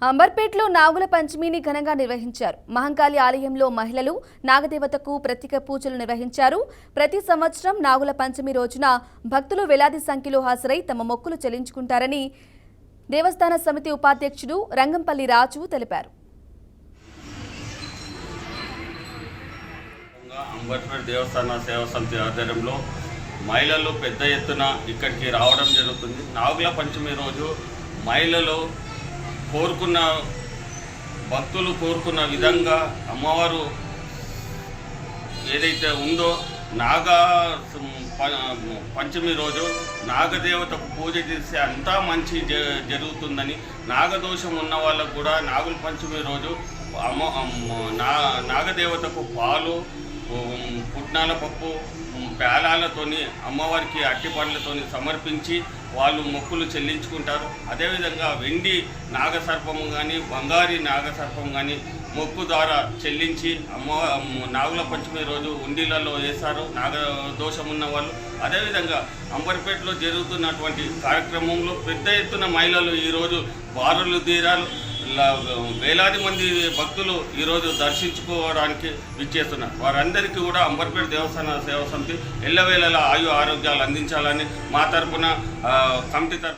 అంబర్పేటలో నాగుల పంచమిని ఘనంగా నిర్వహించారు. మహంకాళి ఆలయంలో మహిళలు నాగదేవతకు ప్రత్యేక పూజలు నిర్వహించారు. ప్రతి సంవత్సరం నాగుల పంచమి రోజున భక్తులు వేలాది సంఖ్యలో హాజరై తమ మొక్కులు చెల్లించుకుంటారని దేవస్థాన సమితి ఉపాధ్యక్షుడు రంగంపల్లి రాజు తెలిపారు. అంబర్పేట దేవస్థాన సేవా సమితి ఆధ్వర్యంలో మహిళలు పెద్ద ఎత్తున ఇక్కడికి రావడం జరుగుతుంది. నాగుల పంచమి రోజు మహిళలు కోరుకున్న భక్తులు కోరుకున్న విధంగా అమ్మవారు ఏదైతే ఉందో పంచమి రోజు నాగదేవతకు పూజ చేస్తే అంతా మంచి జరుగుతుందని, నాగదోషం ఉన్న వాళ్ళకు కూడా నాగుల పంచమి రోజు నాగదేవతకు పాలు, పుట్నాల పప్పు, పేలాలతోని అమ్మవారికి అట్టి పండ్లతోని సమర్పించి వాళ్ళు మొక్కులు చెల్లించుకుంటారు. అదేవిధంగా వెండి నాగసర్పము కానీ బంగారి నాగసర్పం కానీ మొక్కు ద్వారా చెల్లించి నాగుల పంచమి రోజు ఉండిలలో వేశారు నాగదోషం ఉన్న వాళ్ళు. అదేవిధంగా అంబర్పేటలో జరుగుతున్నటువంటి కార్యక్రమంలో పెద్ద ఎత్తున మహిళలు ఈరోజు బారులు తీరాలు వేలాది మంది భక్తులు ఈరోజు దర్శించుకోవడానికి విచ్చేస్తున్నారు. వారందరికీ కూడా అంబర్పేట దేవస్థాన సేవా సమితి ఎల్లవేళలా ఆయు ఆరోగ్యాలు అందించాలని మా తరపున కమిటీ తరపున